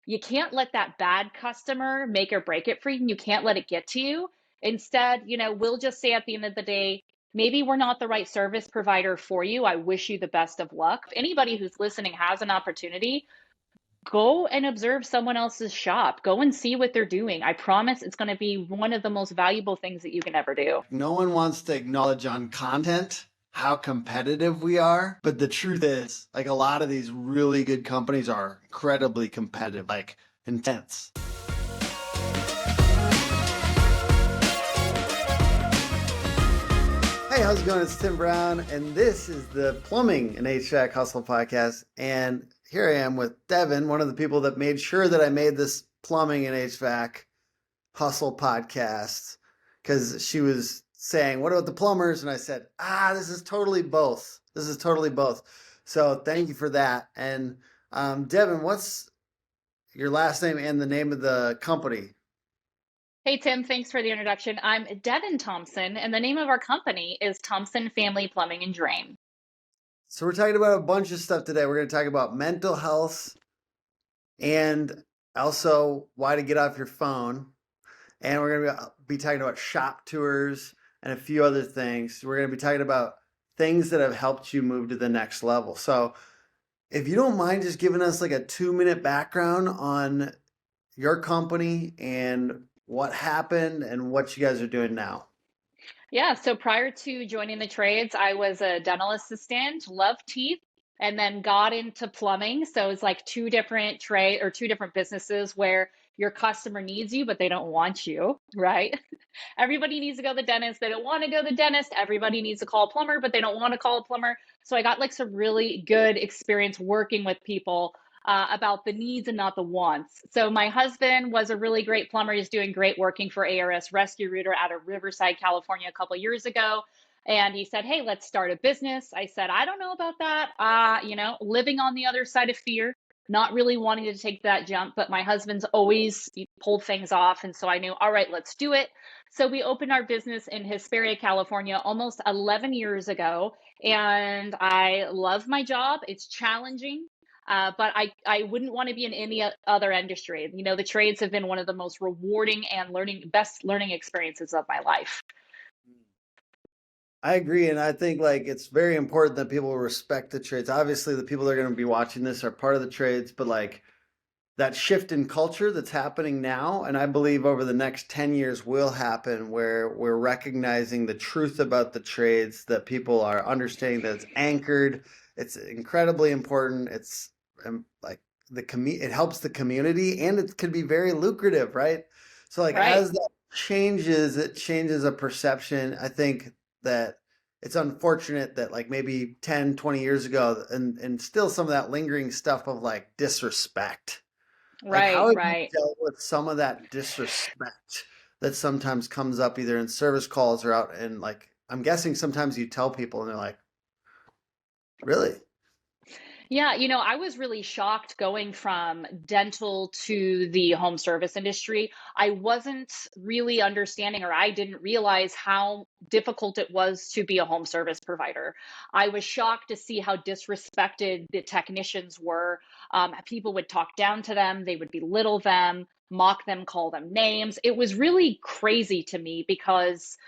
you can't let that bad customer make or break it for you, and you can't let it get to you. Instead, we'll just say at the end of the day, maybe we're not the right service provider for you. I wish you the best of luck. If anybody who's listening has an opportunity, go and observe someone else's shop. Go and see what they're doing. I promise it's going to be one of the most valuable things that you can ever do. No one wants to acknowledge on content how competitive we are, but the truth is, like, a lot of these really good companies are incredibly competitive, like intense. Hey, how's it going? It's Tim Brown, and this is the Plumbing and HVAC Hustle podcast. And here I am with Devynn, one of the people that made sure that I made this Plumbing and HVAC Hustle podcast, because she was saying, what about the plumbers? And I said, this is totally both. This is totally both. So thank you for that. And Devynn, what's your last name and the name of the company? Hey, Tim, thanks for the introduction. I'm Devynn Thompson, and the name of our company is Thompson Family Plumbing and Drain. So we're talking about a bunch of stuff today. We're going to talk about mental health and also why to get off your phone. And we're going to be talking about shop tours and a few other things. We're going to be talking about things that have helped you move to the next level. So if you don't mind just giving us like a 2-minute background on your company and what happened and what you guys are doing now. Yeah, so prior to joining the trades, I was a dental assistant, loved teeth, and then got into plumbing. So it's like two different two different businesses where your customer needs you, but they don't want you, right? Everybody needs to go to the dentist. They don't want to go to the dentist. Everybody needs to call a plumber, but they don't want to call a plumber. So I got like some really good experience working with people about the needs and not the wants. So my husband was a really great plumber. He's doing great working for ARS Rescue Rooter out of Riverside, California, a couple years ago. And he said, "Hey, let's start a business." I said, "I don't know about that. Living on the other side of fear, not really wanting to take that jump, but my husband's always pulled things off. And so I knew, all right, let's do it." So we opened our business in Hesperia, California, almost 11 years ago. And I love my job. It's challenging. But I wouldn't want to be in any other industry. The trades have been one of the most rewarding and best learning experiences of my life. I agree. And I think like it's very important that people respect the trades. Obviously, the people that are going to be watching this are part of the trades, but like that shift in culture that's happening now, and I believe over the next 10 years will happen, where we're recognizing the truth about the trades, that people are understanding that it's anchored. It's incredibly important. It's like it helps the community, and it could be very lucrative, right? So like Right. as that changes, it changes a perception. I think that it's unfortunate that like maybe 10, 20 years ago, and still some of that lingering stuff of like disrespect. Like, how Right. have you Right. dealt with some of that disrespect that sometimes comes up either in service calls or out? And like, I'm guessing sometimes you tell people and they're like, really? Yeah, I was really shocked going from dental to the home service industry. I wasn't really understanding, or I didn't realize how difficult it was to be a home service provider. I was shocked to see how disrespected the technicians were. People would talk down to them, they would belittle them, mock them, call them names. It was really crazy to me because,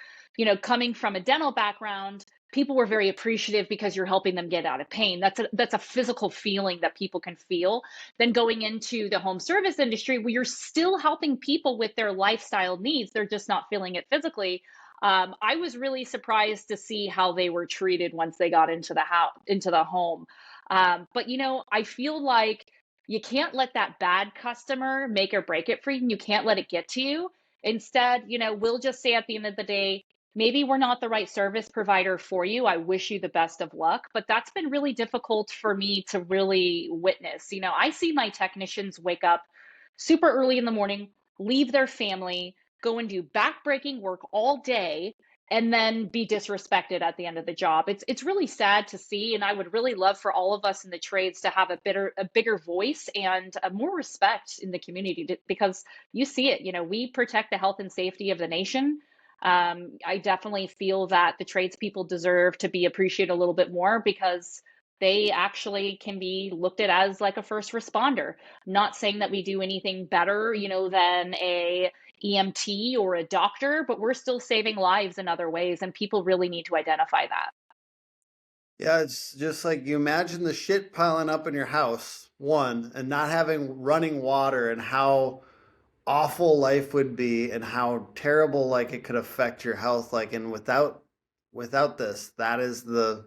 coming from a dental background, people were very appreciative because you're helping them get out of pain. That's a physical feeling that people can feel. Then going into the home service industry where you're still helping people with their lifestyle needs, they're just not feeling it physically. I was really surprised to see how they were treated once they got into the house, into the home. But I feel like you can't let that bad customer make or break it for you, and you can't let it get to you. Instead, we'll just say at the end of the day, maybe we're not the right service provider for you. I wish you the best of luck. But that's been really difficult for me to really witness. I see my technicians wake up super early in the morning, leave their family, go and do backbreaking work all day, and then be disrespected at the end of the job. It's really sad to see, and I would really love for all of us in the trades to have a bigger voice and more respect in the community, because you see it. We protect the health and safety of the nation. I definitely feel that the tradespeople deserve to be appreciated a little bit more because they actually can be looked at as like a first responder. Not saying that we do anything better, than a EMT or a doctor, but we're still saving lives in other ways, and people really need to identify that. Yeah, it's just like you imagine the shit piling up in your house, one, and not having running water and how awful life would be and how terrible like it could affect your health. Like, and without this, that is the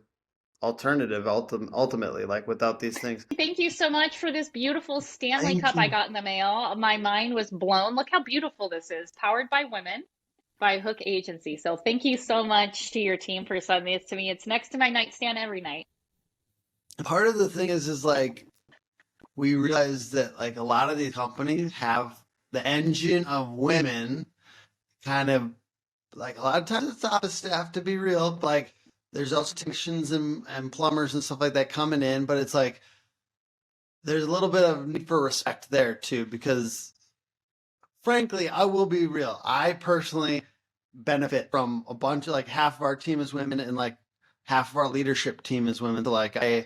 alternative ultimately, like without these things. Thank you so much for this beautiful Stanley Thank Cup I you. got in the mail. My mind was blown. Look how beautiful this is, powered by women by Hook Agency. So thank you so much to your team for sending this to me. It's next to my nightstand every night. Part of the thing is like we realize that like a lot of these companies have the engine of women kind of like a lot of times it's office staff to be real. Like there's also technicians and plumbers and stuff like that coming in, but it's like there's a little bit of need for respect there too, because frankly, I will be real. I personally benefit from a bunch of like half of our team is women and like half of our leadership team is women. So like I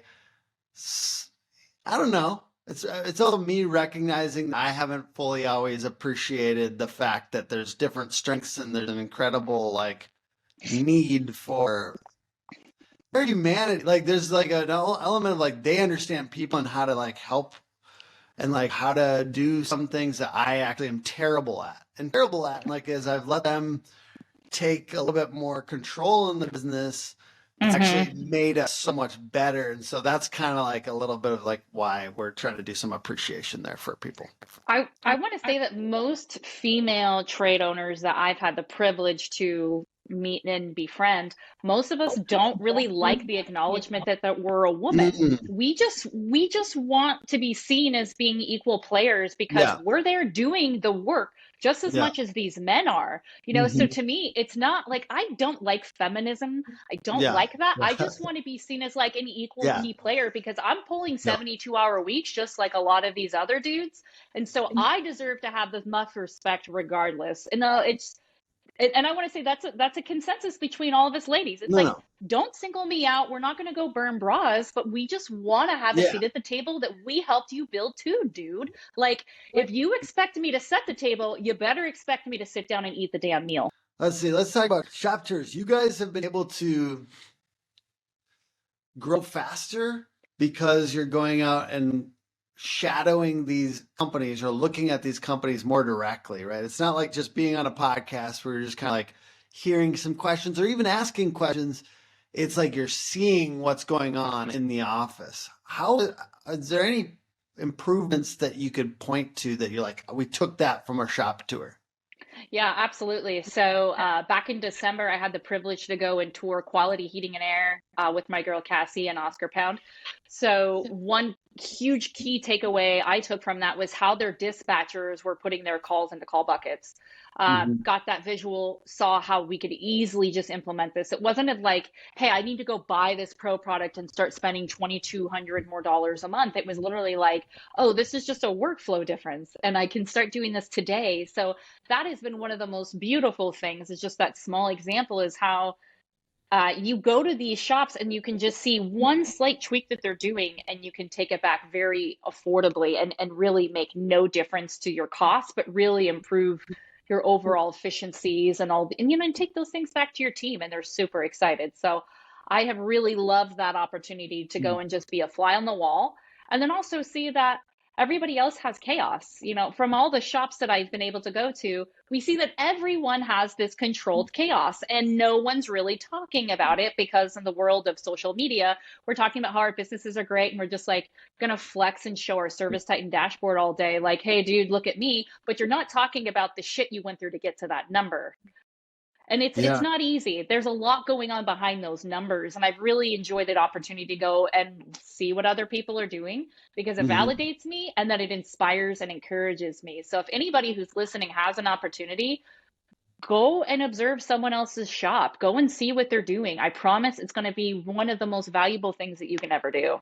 don't know. It's also me recognizing that I haven't fully always appreciated the fact that there's different strengths and there's an incredible like need for their humanity. Like there's like an element of like they understand people and how to like help and like how to do some things that I actually am terrible at. And terrible at, like as I've let them take a little bit more control in the business, it's actually Mm-hmm. made us so much better. And so that's kind of like a little bit of like why we're trying to do some appreciation there for people. I want to say that most female trade owners that I've had the privilege to meet and befriend, most of us don't really like the acknowledgement that we're a woman. Mm, We just want to be seen as being equal players because yeah, we're there doing the work just as yeah. much as these men are. So Hmm. to me, it's not like I don't like feminism. I don't Yeah. like that. I just want to be seen as like an equal Yeah. key player because I'm pulling Yeah. 72-hour weeks just like a lot of these other dudes. And so I deserve to have this much respect regardless. And and I want to say that's a consensus between all of us ladies. It's No, like, no. don't single me out. We're not going to go burn bras, but we just want to have a Yeah. seat at the table that we helped you build too, dude. Like, if you expect me to set the table, you better expect me to sit down and eat the damn meal. Let's see. Let's talk about shop tours. You guys have been able to grow faster because you're going out and shadowing these companies or looking at these companies more directly, right? It's not like just being on a podcast where you're just kind of like hearing some questions or even asking questions. It's like you're seeing what's going on in the office. How is there any improvements that you could point to that you're like, we took that from our shop tour? Yeah, absolutely. So back in December, I had the privilege to go and tour Quality Heating and Air with my girl Cassie and Oscar Pound. So one huge key takeaway I took from that was how their dispatchers were putting their calls into call buckets. Mhm. Got that visual, saw how we could easily just implement this. It wasn't like, hey, I need to go buy this pro product and start spending 2,200 more dollars a month. It was literally like, oh, this is just a workflow difference, and I can start doing this today. So that has been one of the most beautiful things. Is just that small example is how you go to these shops and you can just see one slight tweak that they're doing and you can take it back very affordably and really make no difference to your costs, but really improve your overall efficiencies and all, and take those things back to your team and they're super excited. So I have really loved that opportunity to go and just be a fly on the wall and then also see that everybody else has chaos. From all the shops that I've been able to go to, we see that everyone has this controlled chaos and no one's really talking about it because in the world of social media, we're talking about how our businesses are great and we're just like going to flex and show our Service Titan dashboard all day. Like, hey, dude, look at me. But you're not talking about the shit you went through to get to that number. And it's Yeah. not easy. There's a lot going on behind those numbers. And I've really enjoyed that opportunity to go and see what other people are doing because it Mhm. validates me and that it inspires and encourages me. So if anybody who's listening has an opportunity, go and observe someone else's shop. Go and see what they're doing. I promise it's going to be one of the most valuable things that you can ever do.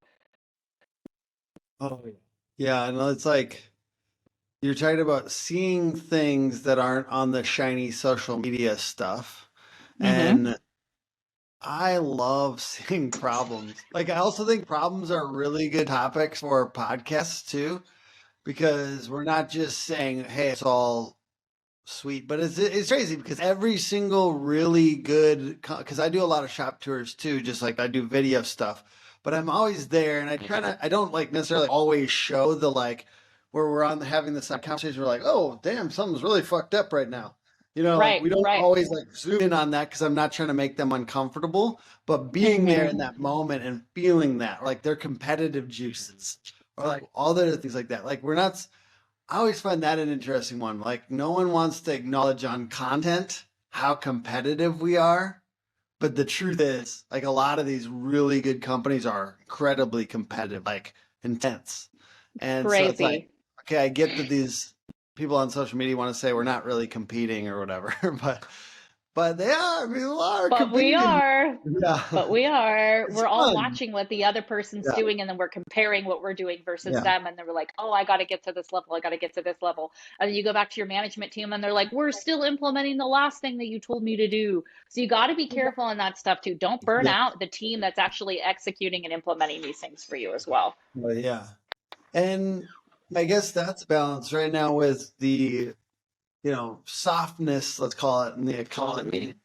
Oh, yeah. Yeah, and it's like you're talking about seeing things that aren't on the shiny social media stuff. Mm-hmm. And I love seeing problems. Like, I also think problems are really good topics for podcasts too, because we're not just saying, hey, it's all sweet, but it's crazy because every single really good, because I do a lot of shop tours too, just like I do video stuff, but I'm always there and I don't like necessarily always show the like where we're on having this conversation. We're like, oh, damn, something's really fucked up right now. Like Right, we don't right. always like zoom in on that because I'm not trying to make them uncomfortable, but being there Hmm. in that moment and feeling that, like their competitive juices or like all the other things like that. Like we're not, I always find that an interesting one. Like, no one wants to acknowledge on content how competitive we are. But the truth is, like, a lot of these really good companies are incredibly competitive, like, intense. And so it's like, Crazy. okay, I get that these people on social media want to say we're not really competing or whatever, but they are. People are But we competing. are. Yeah, But we are. it's We're all fun. watching what the other person's Yeah, doing, and then we're comparing what we're doing versus yeah, them. And then we're like, oh, I got to get to this level. I got to get to this level. And then you go back to your management team, and they're like, we're still implementing the last thing that you told me to do. So you got to be careful on that stuff too. Don't burn yeah. out the team that's actually executing and implementing these things for you as well. Well, yeah. And I guess that's balanced right now with the, softness, let's call it, in the economy,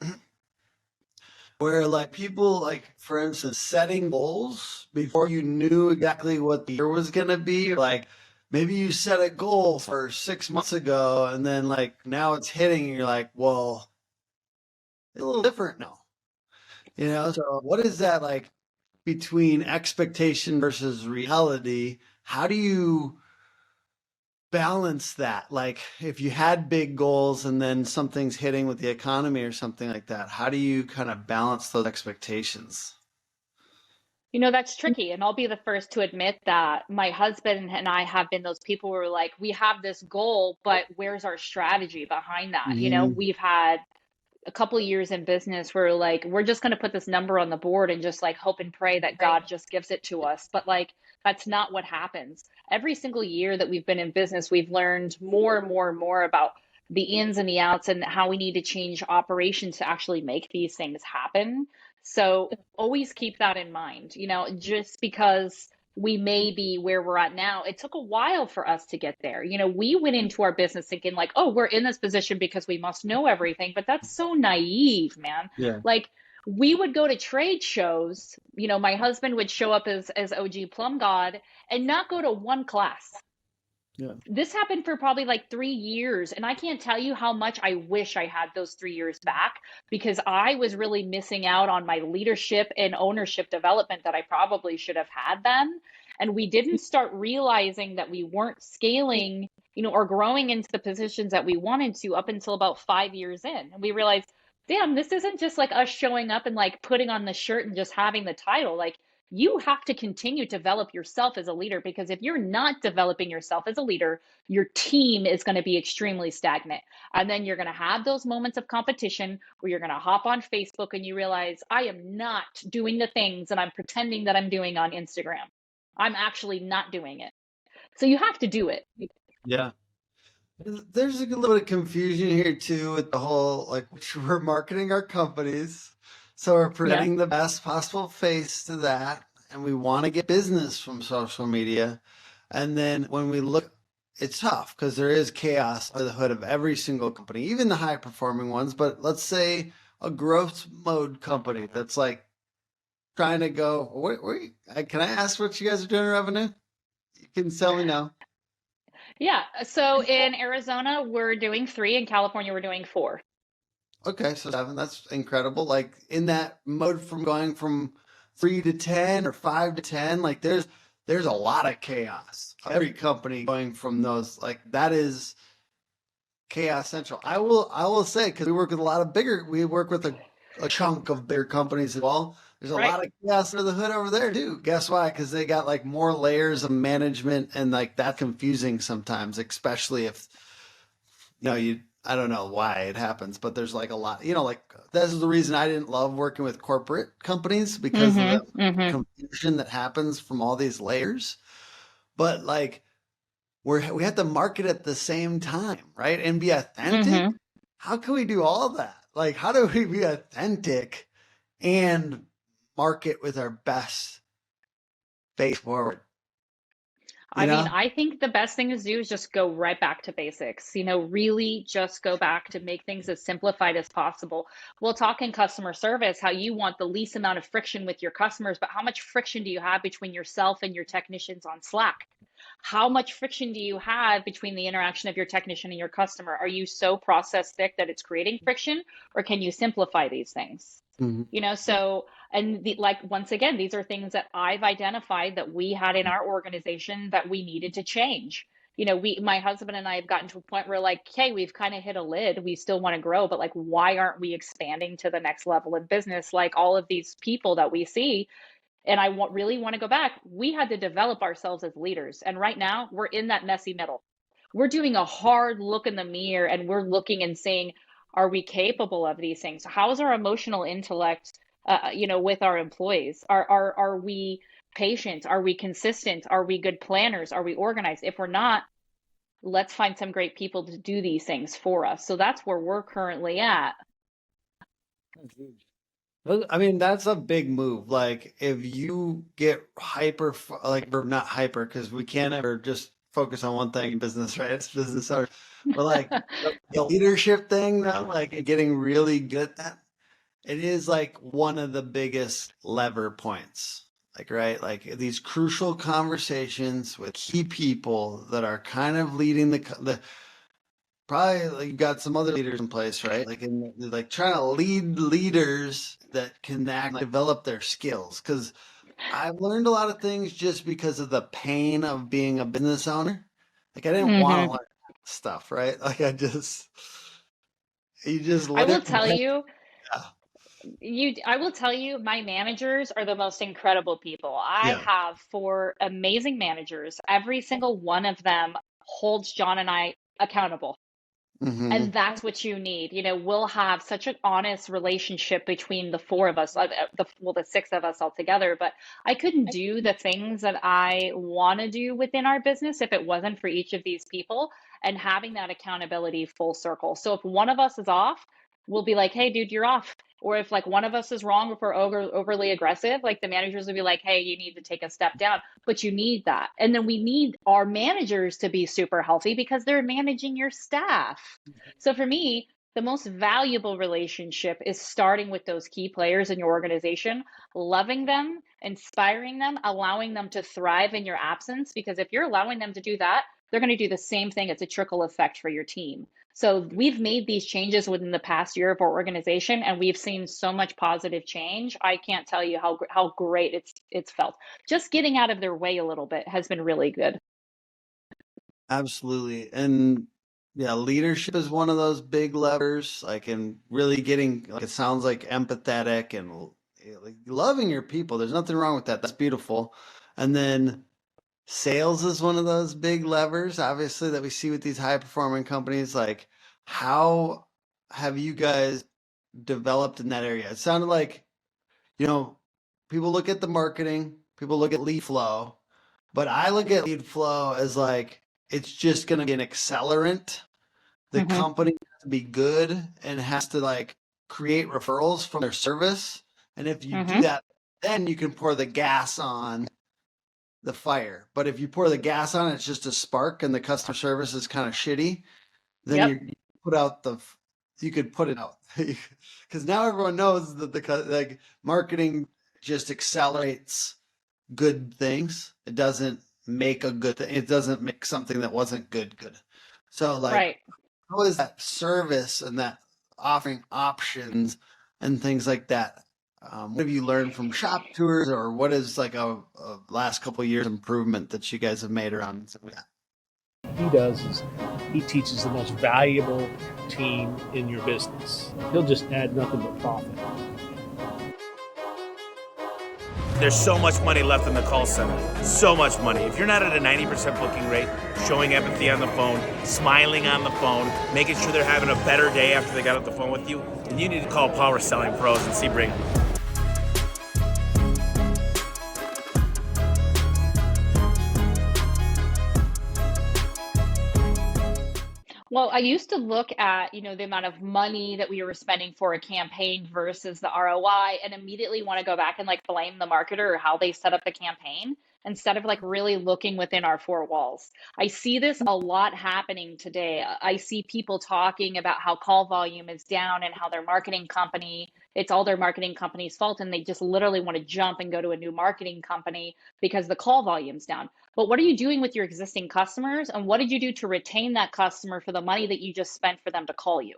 where like people, like for instance, setting goals before you knew exactly what the year was going to be. Like maybe you set a goal for 6 months ago and then like now it's hitting and you're like, well, it's a little different now. So what is that like between expectation versus reality? How do you balance that? Like if you had big goals and then something's hitting with the economy or something like that, how do you kind of balance those expectations? That's tricky. And I'll be the first to admit that my husband and I have been those people who are like, we have this goal, but where's our strategy behind that? Hmm. We've had a couple of years in business where like we're just going to put this number on the board and just like hope and pray that God just gives it to us. But like that's not what happens. Every single year that we've been in business, we've learned more and more and more about the ins and the outs and how we need to change operations to actually make these things happen. So always keep that in mind. Just because we may be where we're at now. It took a while for us to get there. We went into our business thinking like, oh, we're in this position because we must know everything. But that's so naive, man. Yeah. Like we would go to trade shows, my husband would show up as OG Plum God and not go to one class. Yeah. This happened for probably like 3 years. And I can't tell you how much I wish I had those 3 years back because I was really missing out on my leadership and ownership development that I probably should have had then. And we didn't start realizing that we weren't scaling, or growing into the positions that we wanted to up until about 5 years in. And we realized, damn, this isn't just like us showing up and like putting on the shirt and just having the title. Like, you have to continue to develop yourself as a leader because if you're not developing yourself as a leader, your team is going to be extremely stagnant. And then you're going to have those moments of competition where you're going to hop on Facebook and you realize, I am not doing the things that I'm pretending that I'm doing on Instagram. I'm actually not doing it. So you have to do it. Yeah. There's a little bit of confusion here too with the whole like we're marketing our companies. So we're Yeah. presenting the best possible face to that. And we want to get business from social media. And then when we look, it's tough because there is chaos under the hood of every single company, even the high performing ones. But let's say a growth mode company that's like trying to go, can I ask what you guys are doing in revenue? You can tell me now. Yeah. So in Arizona, we're doing 3. In California, we're doing 4. Okay, so 7, that's incredible. Like in that mode from going from 3 to 10 or 5 to 10, like there's a lot of chaos. Every company going from those, like that is chaos central. I will say because we work with a chunk of bigger companies as well. There's a Right. lot of chaos under the hood over there too. Guess why? Because they got like more layers of management and like that confusing sometimes, especially if you I don't know why it happens, but there's like a lot, like that's the reason I didn't love working with corporate companies because of the Mm-hmm. Mm-hmm. confusion that happens from all these layers. But like we have to market at the same time, right? And be authentic. Mm-hmm. How can we do all that? Like how do we be authentic and market with our best face forward. I mean, I think the best thing to do is just go right back to basics. Really just go back to make things as simplified as possible. We'll talk in customer service how you want the least amount of friction with your customers, but how much friction do you have between yourself and your technicians on Slack? How much friction do you have between the interaction of your technician and your customer? Are you so process thick that it's creating friction, or can you simplify these things? Mhm. So, and like, once again, these are things that I've identified that we had in our organization that we needed to change. My husband and I have gotten to a point where, like, hey, we've kind of hit a lid. We still want to grow, but like, why aren't we expanding to the next level of business? Like all of these people that we see, and really want to go back. We had to develop ourselves as leaders. And right now we're in that messy middle. We're doing a hard look in the mirror and we're looking and saying, are we capable of these things? How's our emotional intellect, with our employees? Are we patient? Are we consistent? Are we good planners? Are we organized? If we're not, let's find some great people to do these things for us. So that's where we're currently at. I mean, that's a big move. Like, if you get hyper, like, we're not hyper because we can't ever just focus on one thing in business, right? It's business owners. But like the leadership thing now, like getting really good at that, it is like one of the biggest lever points. Like, right? Like these crucial conversations with key people that are kind of leading the probably like you've got some other leaders in place, right? Like like trying to lead leaders that can develop their skills. Because I've learned a lot of things just because of the pain of being a business owner. Like I didn't want to learn stuff, right? Like you just I will live. tell you, Yeah. I will tell you, my managers are the most incredible people. I Yeah. have 4 amazing managers. Every single one of them holds John and I accountable. Hmm. And that's what you need. We'll have such an honest relationship between the 4 of us, the 6 of us all together. But I couldn't do the things that I want to do within our business if it wasn't for each of these people and having that accountability full circle. So if one of us is off, we'll be like, hey, dude, you're off. Or if like one of us is wrong, if we're overly aggressive, like the managers will be like, hey, you need to take a step down. But you need that. And then we need our managers to be super healthy because they're managing your staff. So for me, the most valuable relationship is starting with those key players in your organization, loving them, inspiring them, allowing them to thrive in your absence. Because if you're allowing them to do that, they're going to do the same thing. It's a trickle effect for your team. So we've made these changes within the past year of our organization, and we've seen so much positive change. I can't tell you how great it's felt. Just getting out of their way a little bit has been really good. Absolutely. And yeah, leadership is one of those big levers, like in really getting, like it sounds like empathetic and like loving your people. There's nothing wrong with that. That's beautiful. And then sales is one of those big levers, obviously, that we see with these high performing companies. Like, how have you guys developed in that area? It sounded like, people look at the marketing, people look at lead flow, but I look at lead flow as like it's just going to be an accelerant. The Hmm. company has to be good and has to like create referrals from their service. And if you do Hmm. that, then you can pour the gas on the fire. But if you pour the gas on, it's just a spark and the customer service is kind of shitty, then Yep. you put out you could put it out. Because now everyone knows that like marketing just accelerates good things. It doesn't make a good thing. It doesn't make something that wasn't good. So like, Right. how is that service and that offering options and things like that? What have you learned from shop tours, or what is like a last couple of years improvement that you guys have made around some of that? He does is he teaches the most valuable team in your business. He'll just add nothing but profit. There's so much money left in the call center. So much money. If you're not at a 90% booking rate, showing empathy on the phone, smiling on the phone, making sure they're having a better day after they got off the phone with you, then you need to call Power Selling Pros and see Bring. Well, I used to look at, the amount of money that we were spending for a campaign versus the ROI and immediately want to go back and like blame the marketer or how they set up the campaign instead of like really looking within our four walls. I see this a lot happening today. I see people talking about how call volume is down and how their marketing company, it's all their marketing company's fault, and they just literally want to jump and go to a new marketing company because the call volume's down. But what are you doing with your existing customers? And what did you do to retain that customer for the money that you just spent for them to call you?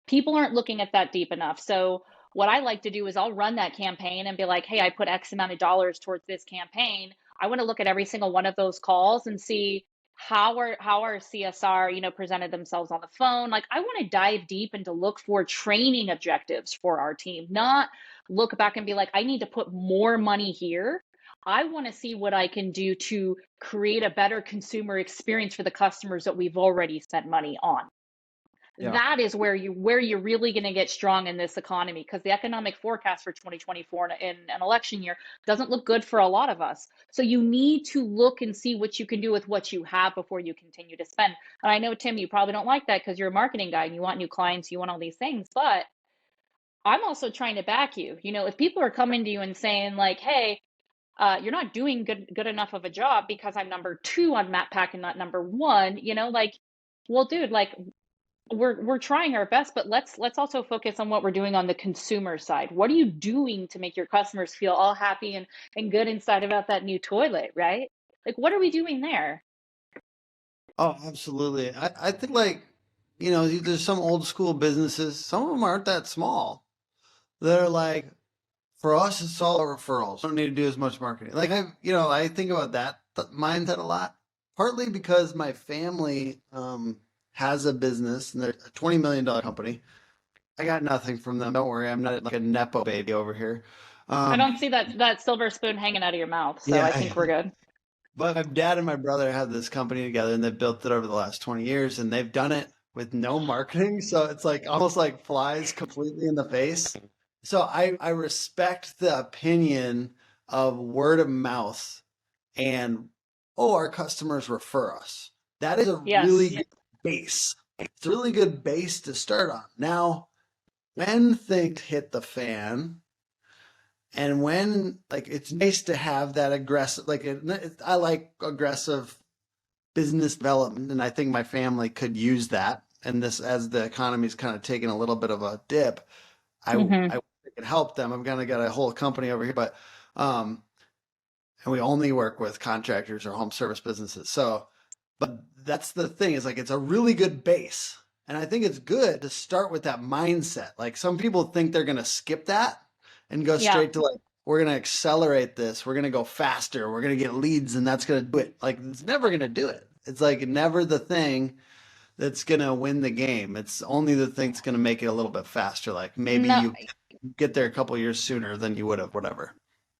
People aren't looking at that deep enough. So what I like to do is I'll run that campaign and be like, hey, I put X amount of dollars towards this campaign. I want to look at every single one of those calls and see how our CSR, presented themselves on the phone. Like I want to dive deep and to look for training objectives for our team, not look back and be like, I need to put more money here. I want to see what I can do to create a better consumer experience for the customers that we've already spent money on. Yeah. That is where you're really going to get strong in this economy, because the economic forecast for 2024 in an election year doesn't look good for a lot of us. So you need to look and see what you can do with what you have before you continue to spend. And I know, Tim, you probably don't like that because you're a marketing guy and you want new clients, you want all these things, but I'm also trying to back you. If people are coming to you and saying like, hey, you're not doing good enough of a job because I'm number two on Map Pack and not number one, like, well, dude, like we're trying our best, but let's also focus on what we're doing on the consumer side. What are you doing to make your customers feel all happy and good inside about that new toilet, right? Like, what are we doing there? Oh, absolutely. I think like, there's some old school businesses, some of them aren't that small. They're like, for us, it's all referrals. Don't need to do as much marketing. Like I think about that mindset a lot, partly because my family has a business and they're a $20 million company. I got nothing from them. Don't worry. I'm not like a Nepo baby over here. I Um, don't see that silver spoon hanging out of your mouth, so I yeah, think we're good. but my dad and my brother have this company together and they've built it over the last 20 years and they've done it with no marketing. So it's like almost like flies completely in the face. So I respect the opinion of word of mouth and, oh, our customers refer us. That is a really Yes. good base. It's a really good base to start on. Now, when things hit the fan, and when like it's nice to have that aggressive, I like aggressive business development, and I think my family could use that. And this, as the economy's kind of taking a little bit of a dip, Hmm. I could help them. I'm gonna get a whole company over here, but and we only work with contractors or home service businesses. So, but that's the thing, is like it's a really good base. And I think it's good to start with that mindset. Like some people think they're gonna skip that and go Yeah. straight to like, we're gonna accelerate this, we're gonna go faster, we're gonna get leads, and that's gonna do it. Like it's never gonna do it. It's like never the thing that's gonna win the game. It's only the thing that's gonna make it a little bit faster. Like maybe No. you get there a couple years sooner than you would have, whatever.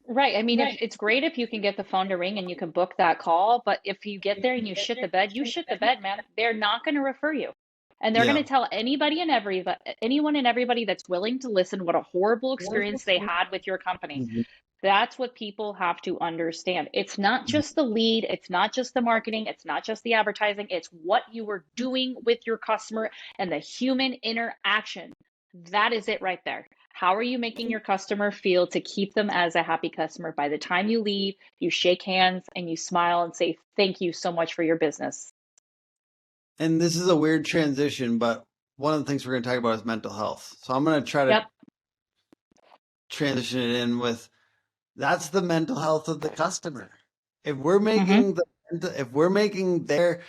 Right. I mean, it's great if you can get the phone to ring and you can book that call, but if you get there and you shit the bed, you shit the bed, man. They're not going to refer you. And they're going Yeah. to tell anyone and everybody that's willing to listen what a horrible experience they had with your company. Mhm. That's what people have to understand. It's not just the lead, it's not just the marketing, it's not just the advertising, it's what you were doing with your customer and the human interaction. That is it right there. How are you making your customer feel to keep them as a happy customer? By the time you leave, you shake hands and you smile and say, thank you so much for your business. And this is a weird transition, but one of the things we're going to talk about is mental health. So I'm going to try to Yep. transition it in with, that's the mental health of the customer. If we're Hmm. making if we're making their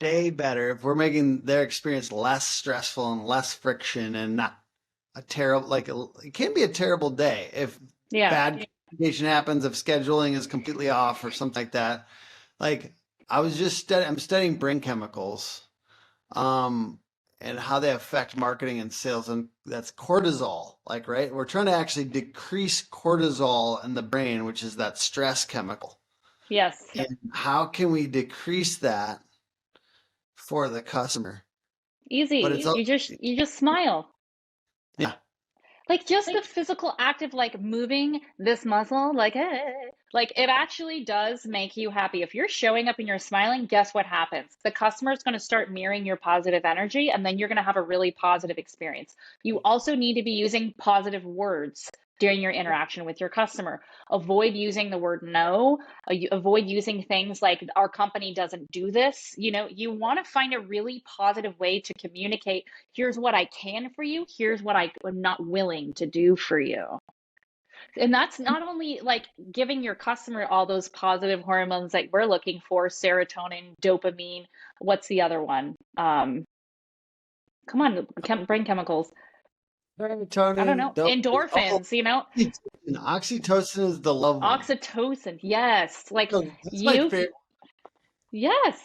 day better, if we're making their experience less stressful and less friction and not a terrible, it can be a terrible day if Yeah. bad communication happens, if scheduling is completely off or something like that. Like I'm studying brain chemicals, and how they affect marketing and sales, and that's cortisol. Like, right, we're trying to actually decrease cortisol in the brain, which is that stress chemical. Yes. And how can we decrease that for the customer? But it's Easy. You just smile. yeah, Like just the physical act of like moving this muscle, like, hey, Like it actually does make you happy. If you're showing up and you're smiling, guess what happens? The customer is going to start mirroring your positive energy, and then you're going to have a really positive experience. You also need to be using positive words during your interaction with your customer. Avoid using the word no. Avoid using things like our company doesn't do this. You want to find a really positive way to communicate. Here's what I can for you. Here's what I'm not willing to do for you. And that's not only like giving your customer all those positive hormones that we're looking for, serotonin, dopamine. What's the other one? Come on, brain chemicals. I don't know. Endorphins, Oxytocin is the love one. Oxytocin, yes. Like That's my favorite. Yes.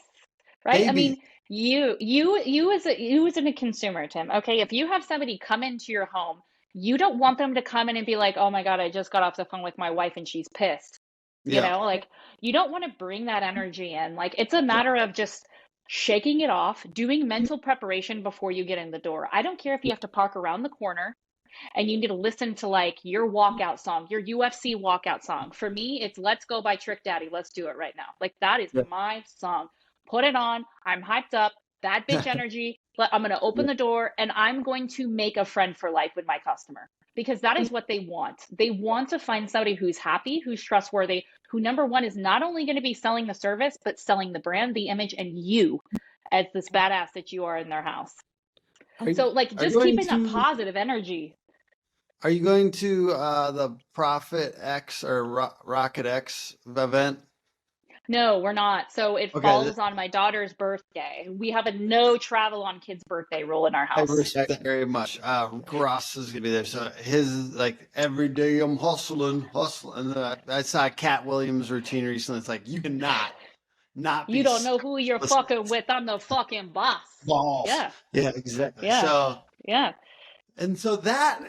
Right? Baby. I mean, you as a consumer, Tim, okay, if you have somebody come into your home, you don't want them to come in and be like, oh my God, I just got off the phone with my wife and she's pissed. Like you don't want to bring that energy in. Like it's a matter of just shaking it off, doing mental preparation before you get in the door. I don't care if you have to park around the corner and you need to listen to like your walkout song, your UFC walkout song. For me, it's Let's Go by Trick Daddy. Let's do it right now. Like that is my song. Put it on. I'm hyped up. Bad bitch energy. I'm going to open the door and I'm going to make a friend for life with my customer because that is what they want. They want to find somebody who's happy, who's trustworthy, who number one is not only going to be selling the service, but selling the brand, the image, and you as this badass that you are in their house. So like just keeping that positive energy. Are you going to the Profit X or Rocket X event? No, we're not. So it falls on my daughter's birthday. We have a no travel on kids' birthday rule in our house. I respect that very much. Ross is gonna be there, so his like every day I'm hustling. And I saw Cat Williams' routine recently. It's like you cannot not. You don't know who you're fucking with. I'm the fucking boss. Yeah, exactly. Yeah. So yeah. And so that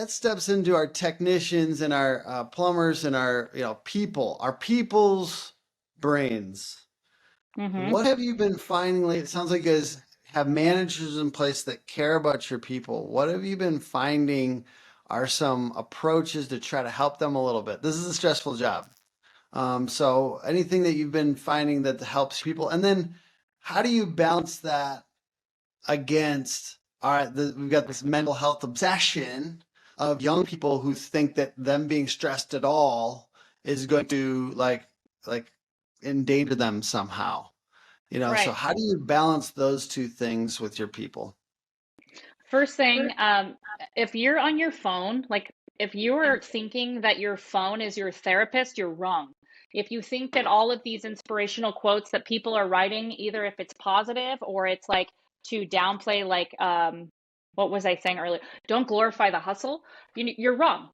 steps into our technicians and our plumbers and our people's brains. Mm-hmm. What have you been finding lately? It sounds like you guys have managers in place that care about your people. What have you been finding are some approaches to try to help them a little bit? This is a stressful job. So anything that you've been finding that helps people, and then how do you balance that against, all right, we've got this mental health obsession of young people who think that them being stressed at all is going to like endanger them somehow, Right. So how do you balance those two things with your people? First thing, if you're on your phone, like if you're thinking that your phone is your therapist, you're wrong. If you think that all of these inspirational quotes that people are writing, either if it's positive or it's like to downplay, like, what was I saying earlier? Don't glorify the hustle. You're wrong.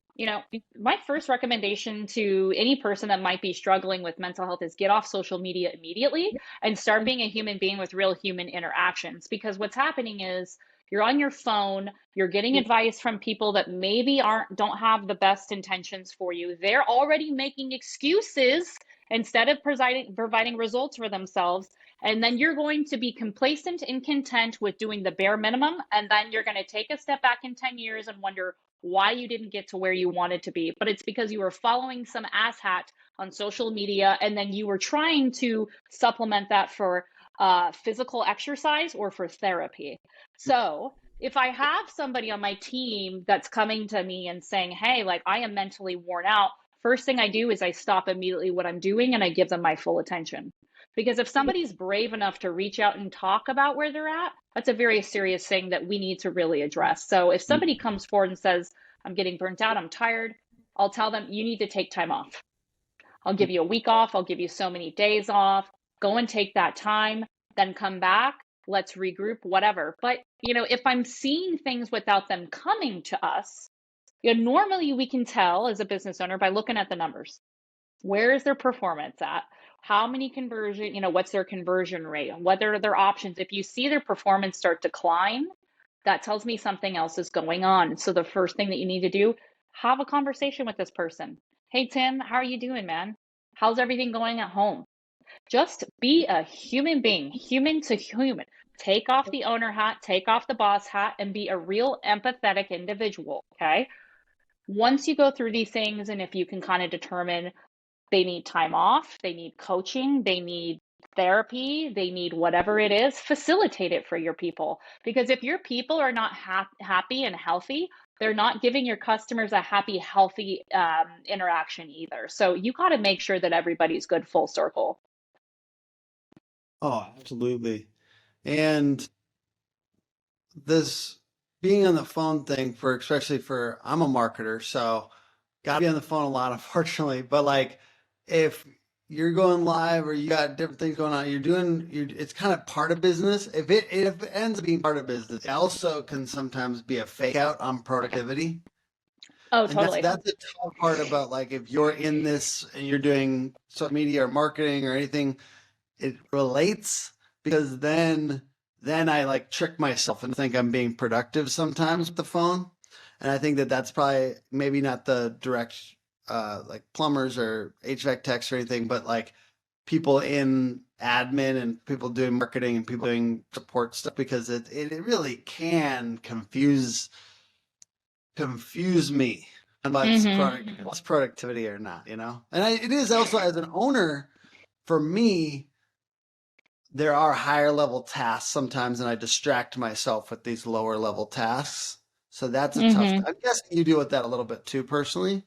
My first recommendation to any person that might be struggling with mental health is get off social media immediately and start being a human being with real human interactions. Because what's happening is you're on your phone, you're getting advice from people that maybe don't have the best intentions for you. They're already making excuses instead of providing results for themselves. And then you're going to be complacent and content with doing the bare minimum. And then you're going to take a step back in 10 years and wonder why you didn't get to where you wanted to be. But it's because you were following some asshat on social media, and then you were trying to supplement that for physical exercise or for therapy. So if I have somebody on my team that's coming to me and saying, hey, like I am mentally worn out, first thing I do is I stop immediately what I'm doing and I give them my full attention. Because if somebody's brave enough to reach out and talk about where they're at, that's a very serious thing that we need to really address. So if somebody comes forward and says, I'm getting burnt out, I'm tired, I'll tell them you need to take time off. I'll give you a week off. I'll give you so many days off. Go and take that time, then come back. Let's regroup, whatever. But, if I'm seeing things without them coming to us, normally we can tell as a business owner by looking at the numbers. Where is their performance at? How many conversion, what's their conversion rate? What are their options? If you see their performance start to decline, that tells me something else is going on. So the first thing that you need to do, have a conversation with this person. Hey, Tim, how are you doing, man? How's everything going at home? Just be a human being, human to human. Take off the owner hat, take off the boss hat, and be a real empathetic individual, okay? Once you go through these things, and if you can kind of determine They need time off, they need coaching, they need therapy, they need whatever it is. Facilitate it for your people. Because if your people are not happy and healthy, they're not giving your customers a happy, healthy interaction either. So you got to make sure that everybody's good full circle. Oh, absolutely. And this being on the phone thing for, especially for, I'm a marketer, so gotta be on the phone a lot, unfortunately. But like, if you're going live or you got different things going on, it's kind of part of business. If it ends up being part of business, it also can sometimes be a fake out on productivity. Oh, And totally. that's the tough part about, like, if you're in this and you're doing social media or marketing or anything, it relates, because then I like trick myself and think I'm being productive sometimes with the phone. And I think that that's probably maybe not the direct like plumbers or HVAC techs or anything, but like people in admin and people doing marketing and people doing support stuff, because it really can confuse me about what's productivity or not, you know? And it is also, as an owner, for me, there are higher level tasks sometimes, and I distract myself with these lower level tasks. So that's a tough. I guess you deal with that a little bit too, personally.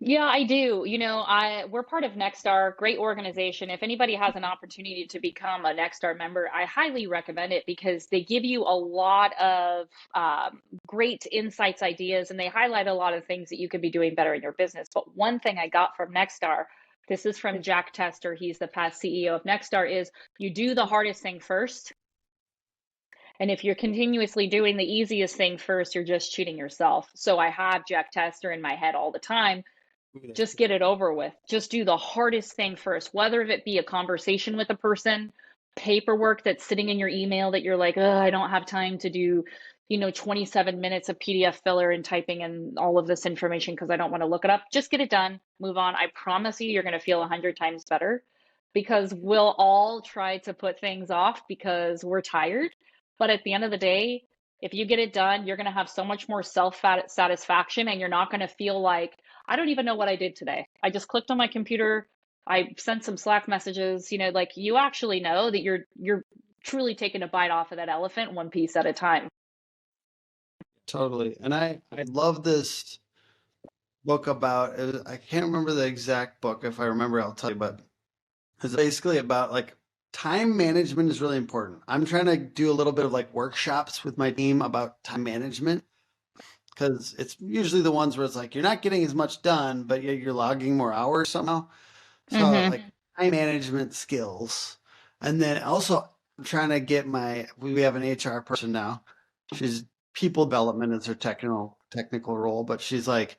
Yeah, I do. We're part of Nexstar, great organization. If anybody has an opportunity to become a Nexstar member, I highly recommend it, because they give you a lot of great insights, ideas, and they highlight a lot of things that you could be doing better in your business. But one thing I got from Nexstar, this is from Jack Tester, he's the past CEO of Nexstar, is you do the hardest thing first. And if you're continuously doing the easiest thing first, you're just cheating yourself. So I have Jack Tester in my head all the time. Just get it over with. Just do the hardest thing first, whether it be a conversation with a person, paperwork that's sitting in your email that you're like, I don't have time to do, 27 minutes of PDF filler and typing in all of this information because I don't want to look it up. Just get it done, move on. I promise you, you're going to feel 100 times better, because we'll all try to put things off because we're tired. But at the end of the day, if you get it done, you're going to have so much more self-satisfaction, and you're not going to feel like, I don't even know what I did today. I just clicked on my computer. I sent some Slack messages, like, you actually know that you're truly taking a bite off of that elephant one piece at a time. Totally. And I love this book about, I can't remember the exact book. If I remember, I'll tell you, but it's basically about, like, time management is really important. I'm trying to do a little bit of like workshops with my team about time management, because it's usually the ones where it's like you're not getting as much done, but you're logging more hours somehow. So like time management skills. And then also I'm trying to get we have an HR person now. She's people development is her technical role, but she's like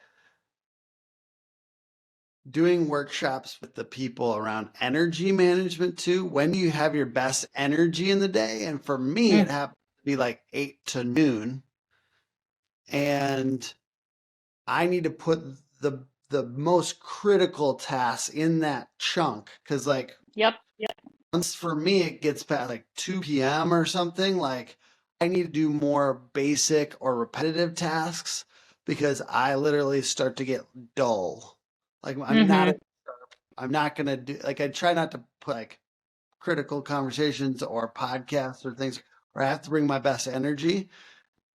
doing workshops with the people around energy management too. When do you have your best energy in the day? And for me, it happens to be like 8 to noon. And I need to put the most critical tasks in that chunk. Cause like, once for me, it gets past like 2 p.m. or something, like I need to do more basic or repetitive tasks, because I literally start to get dull. Like I'm not going to do, like, I try not to put like critical conversations or podcasts or things where I have to bring my best energy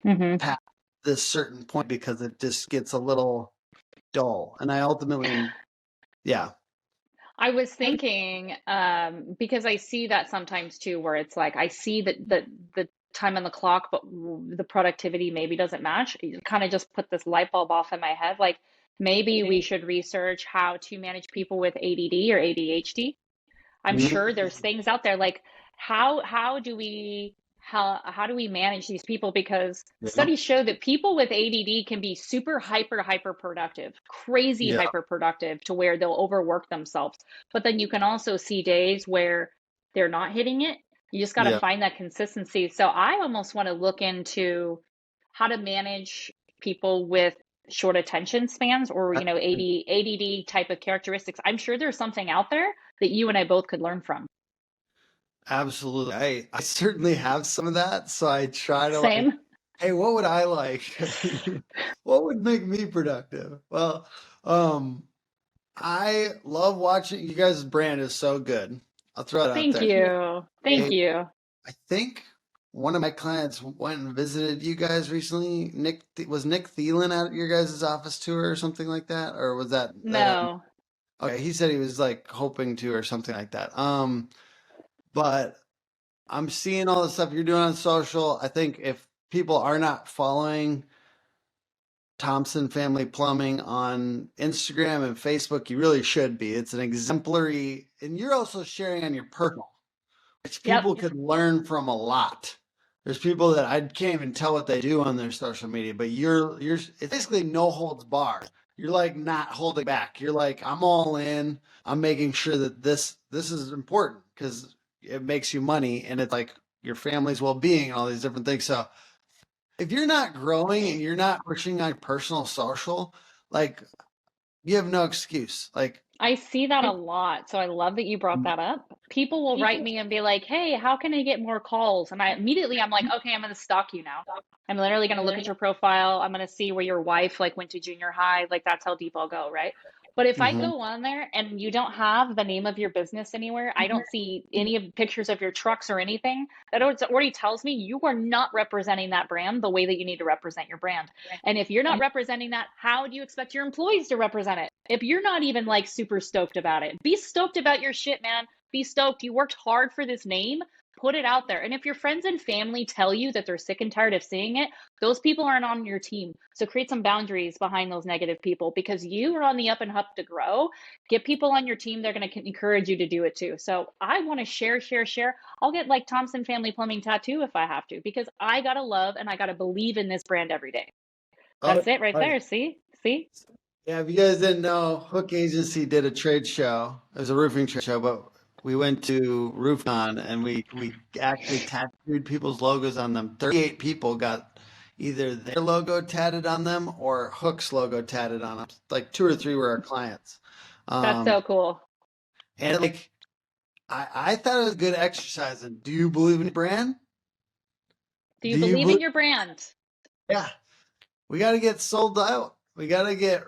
past this certain point, because it just gets a little dull. And I ultimately, I was thinking, because I see that sometimes too, where it's like, I see that the time on the clock, but the productivity maybe doesn't match. You kind of just put this light bulb off in my head. Like, maybe we should research how to manage people with ADD or ADHD. I'm sure there's things out there, like, how do we manage these people? Because studies show that people with ADD can be super hyper productive, crazy hyper productive, to where they'll overwork themselves. But then you can also see days where they're not hitting it. You just got to find that consistency. So I almost want to look into how to manage people with short attention spans, or ADD type of characteristics. I'm sure there's something out there that you and I both could learn from. absolutely. I certainly have some of that. So I try to Same. like, hey, what would I like? What would make me productive? Well, I love watching you guys' brand is so good. I'll throw it out Thank there. you. Thank you. I think one of my clients went and visited you guys recently. Was Nick Thielen at your guys' office tour or something like that? Or was that No. okay, he said he was like hoping to or something like that. But I'm seeing all the stuff you're doing on social. I think if people are not following Thompson Family Plumbing on Instagram and Facebook, you really should be. It's an exemplary, and you're also sharing on your personal, which Yep. people could learn from a lot. There's people that I can't even tell what they do on their social media, but it's basically no holds barred. You're like not holding back. You're like, I'm all in. I'm making sure that this is important because it makes you money and it's like your family's well-being and all these different things. So if you're not growing and you're not pushing on personal social, like you have no excuse. Like I see that a lot. So I love that you brought that up. People will write me and be like, "Hey, how can I get more calls?" And I'm like, "Okay, I'm going to stalk you now. I'm literally going to look at your profile. I'm going to see where your wife like went to junior high. Like that's how deep I'll go, right?" But if I Mhm. go on there and you don't have the name of your business anywhere, I don't see any of pictures of your trucks or anything, that already tells me you are not representing that brand the way that you need to represent your brand. And if you're not representing that, how do you expect your employees to represent it? If you're not even like super stoked about it, be stoked about your shit, man. Be stoked. You worked hard for this name. Put it out there. And if your friends and family tell you that they're sick and tired of seeing it, those people aren't on your team. So create some boundaries behind those negative people because you are on the up and up to grow. Get people on your team. They're going to encourage you to do it too. So I want to share. I'll get like Thompson Family Plumbing tattoo if I have to because I got to love and I got to believe in this brand every day. That's it right there. See? Yeah, if you guys didn't know, Hook Agency did a trade show. It was a roofing trade show, but we went to RoofCon and we actually tattooed people's logos on them. 38 people got either their logo tatted on them or Hook's logo tatted on them. Like 2 or 3 were our clients. That's so cool. And like I thought it was good exercise. And do you believe in your brand? Do you believe in your brand? Yeah. We got to get sold out. We got to get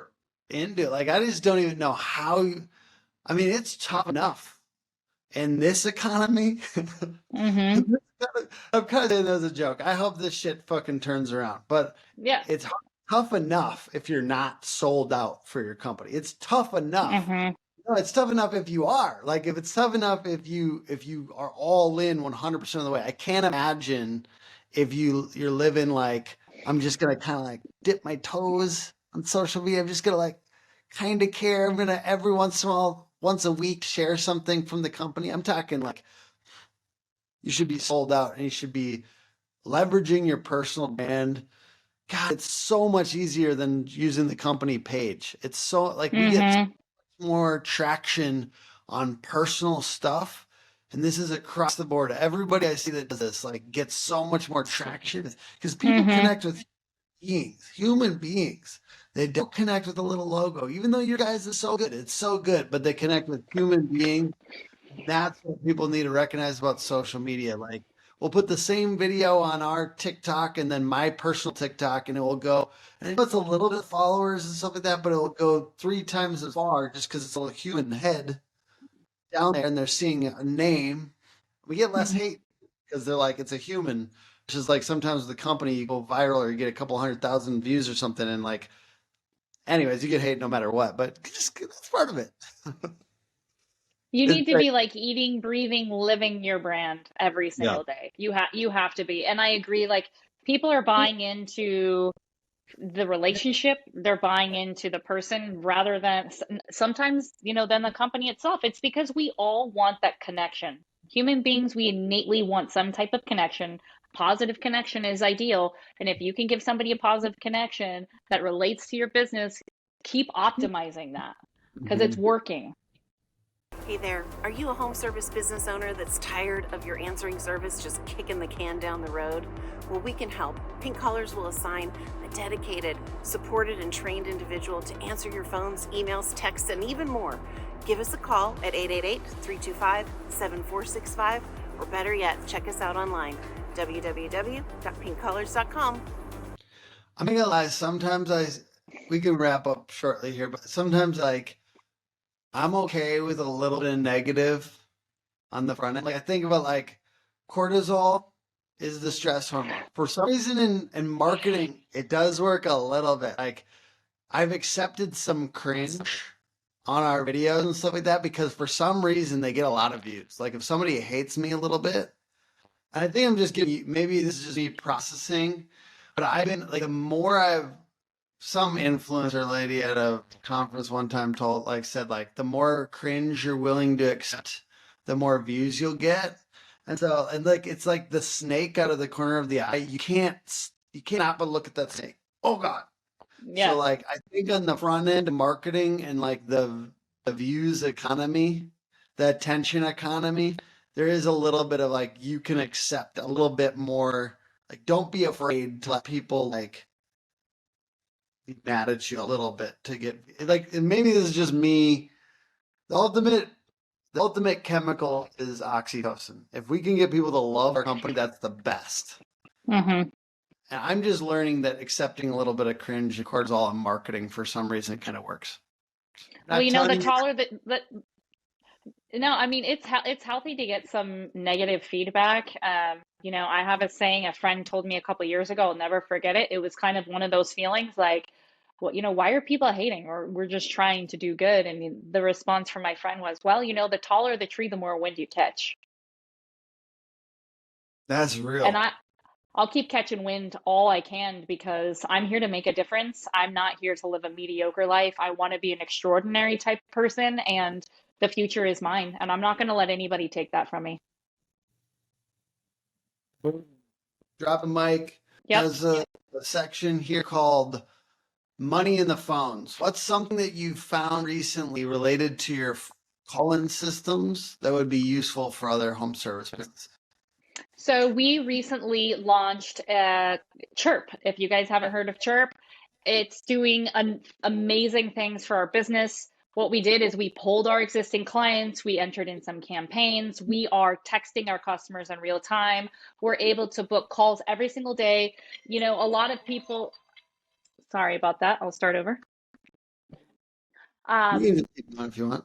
into it. Like, I just don't even know how I mean, it's tough enough in this economy. Mm-hmm. I'm kind of saying that as a joke. I hope this shit fucking turns around. But Yeah. it's tough enough if you're not sold out for your company. It's tough enough. Mm-hmm. No, it's tough enough if you are. Like, if it's tough enough if you are all in 100% of the way. I can't imagine if you're living like, I'm just gonna kind of like dip my toes on social media. I'm just gonna like kind of care. I'm gonna every once in a while, once a week, share something from the company. I'm talking like you should be sold out and you should be leveraging your personal brand. God, it's so much easier than using the company page. It's so like we get Mm-hmm. more traction on personal stuff. And this is across the board. Everybody I see that does this like gets so much more traction because people Mm-hmm. connect with human beings. They don't connect with a little logo, even though your guys is so good. It's so good, but they connect with human beings. That's what people need to recognize about social media. Like we'll put the same video on our TikTok and then my personal TikTok, and it will go. And it's a little bit of followers and stuff like that, but it will go 3 times as far just because it's a human head down there, and they're seeing a name. We get less hate because they're like it's a human. Which is like sometimes the company you go viral or you get a couple 100,000 views or something, and like, anyways, you get hate no matter what. But just that's part of it. You It's need to great. be like eating, breathing, living your brand every Yeah. single day. You have to be. And I agree, like people are buying into the relationship, they're buying into the person rather than sometimes, than the company itself. It's because we all want that connection. Human beings, we innately want some type of connection. Positive connection is ideal. And if you can give somebody a positive connection that relates to your business, keep optimizing that because it's working. Hey there, are you a home service business owner that's tired of your answering service just kicking the can down the road? Well, we can help. Pink Collars will assign a dedicated, supported, and trained individual to answer your phones, emails, texts, and even more. Give us a call at 888-325-7465, or better yet, check us out online, www.pinkcollars.com. I'm not gonna lie, sometimes we can wrap up shortly here, but sometimes like I'm okay with a little bit of negative on the front end. Like I think about like cortisol is the stress hormone. For some reason in marketing, it does work a little bit. Like I've accepted some cringe on our videos and stuff like that because for some reason they get a lot of views. Like if somebody hates me a little bit, I think I'm just getting, maybe this is just me processing, but I've been like, the more some influencer lady at a conference one time said, like, the more cringe you're willing to accept, the more views you'll get. And so, and like, it's like the snake out of the corner of the eye. You cannot but look at that snake. Oh God. Yeah. So like, I think on the front end of marketing and like the views economy, the attention economy, there is a little bit of like, you can accept a little bit more, like, don't be afraid to let people like be mad at you a little bit to get like, and maybe this is just me. The ultimate chemical is oxytocin. If we can get people to love our company, that's the best. Mm-hmm. And I'm just learning that accepting a little bit of cringe and cortisol in marketing for some reason kind of works. Well, you know, the taller the no, I mean it's healthy to get some negative feedback. You know, I have a saying a friend told me a couple years ago, I'll never forget it. It was kind of one of those feelings like, well, you know, why are people hating? Or we're just trying to do good. And the response from my friend was, well, you know, the taller the tree, the more wind you catch. That's And real. I'll keep catching wind all I can because I'm here to make a difference. I'm not here to live a mediocre life. I want to be an extraordinary type person, and the future is mine. And I'm not going to let anybody take that from me. Drop a mic Yep. has a section here called Money in the Phones. What's something that you found recently related to your call-in systems that would be useful for other home service businesses? So we recently launched Chirp. If you guys haven't heard of Chirp, it's doing amazing things for our business. What we did is we polled our existing clients, we entered in some campaigns, we are texting our customers in real time. We're able to book calls every single day. You know, a lot of people, sorry about that, I'll start over. You Um, can just keep going if you want.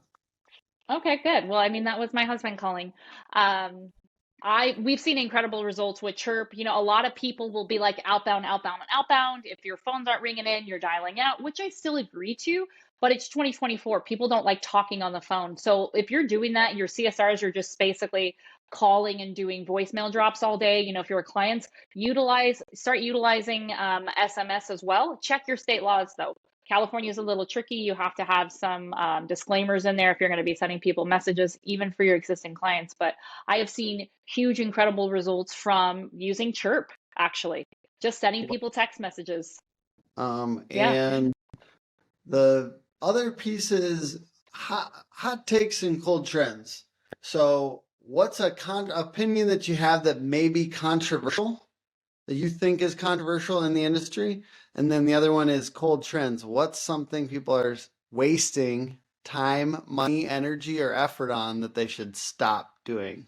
Okay, good. Well, I mean, that was my husband calling. We've seen incredible results with Chirp. You know, a lot of people will be like outbound, outbound, and outbound. If your phones aren't ringing in, you're dialing out, which I still agree to, but it's 2024. People don't like talking on the phone. So if you're doing that, your CSRs are just basically calling and doing voicemail drops all day. You know, if you're a client, start utilizing SMS as well. Check your state laws though. California is a little tricky. You have to have some disclaimers in there if you're going to be sending people messages, even for your existing clients. But I have seen huge, incredible results from using Chirp, actually, just sending people text messages. Yeah. And the other piece is hot takes and cold trends. So what's a opinion that you have that may be controversial, that you think is controversial in the industry? And then the other one is cold trends. What's something people are wasting time, money, energy, or effort on that they should stop doing?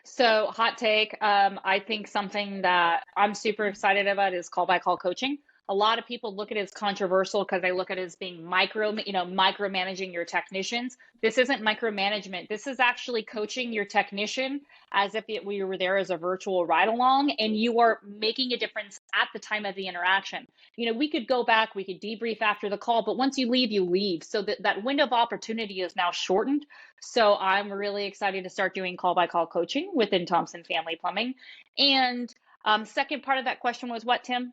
So, hot take. I think something that I'm super excited about is call by call coaching. A lot of people look at it as controversial because they look at it as being micromanaging your technicians. This isn't micromanagement. This is actually coaching your technician as if we were there as a virtual ride along, and you are making a difference at the time of the interaction. You know, we could go back, we could debrief after the call, but once you leave, you leave. So that window of opportunity is now shortened. So I'm really excited to start doing call by call coaching within Thompson Family Plumbing. And second part of that question was what, Tim?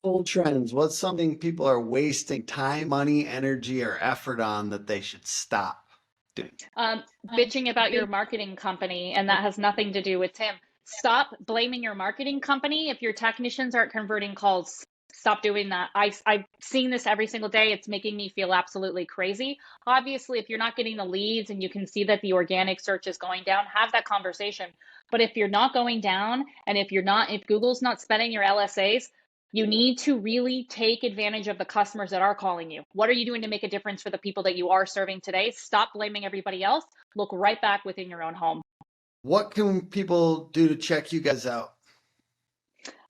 Cold trends. What's something people are wasting time, money, energy, or effort on that they should stop doing? Bitching about your marketing company, and that has nothing to do with Tim. Stop blaming your marketing company if your technicians aren't converting calls. Stop doing that. I've seen this every single day. It's making me feel absolutely crazy. Obviously, if you're not getting the leads and you can see that the organic search is going down, have that conversation. But if you're not going down, and if Google's not spending your LSAs, you need to really take advantage of the customers that are calling you. What are you doing to make a difference for the people that you are serving today? Stop blaming everybody else. Look right back within your own home. What can people do to check you guys out?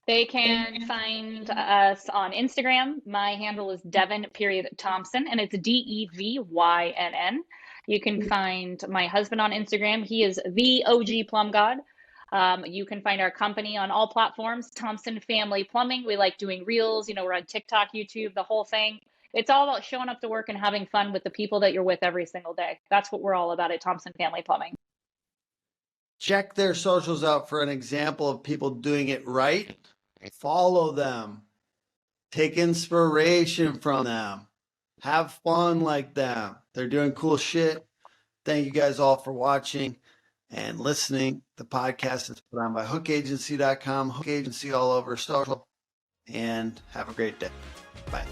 They can find us on Instagram. My handle is Devynn.Thompson, and it's Devynn. You can find my husband on Instagram. He is the OG Plum God. You can find our company on all platforms, Thompson Family Plumbing. We like doing reels. We're on TikTok, YouTube, the whole thing. It's all about showing up to work and having fun with the people that you're with every single day. That's what we're all about at Thompson Family Plumbing. Check their socials out for an example of people doing it right. Follow them. Take inspiration from them. Have fun like them. They're doing cool shit. Thank you guys all for watching and listening. The podcast is put on by hookagency.com, Hook Agency all over social. And have a great day. Bye.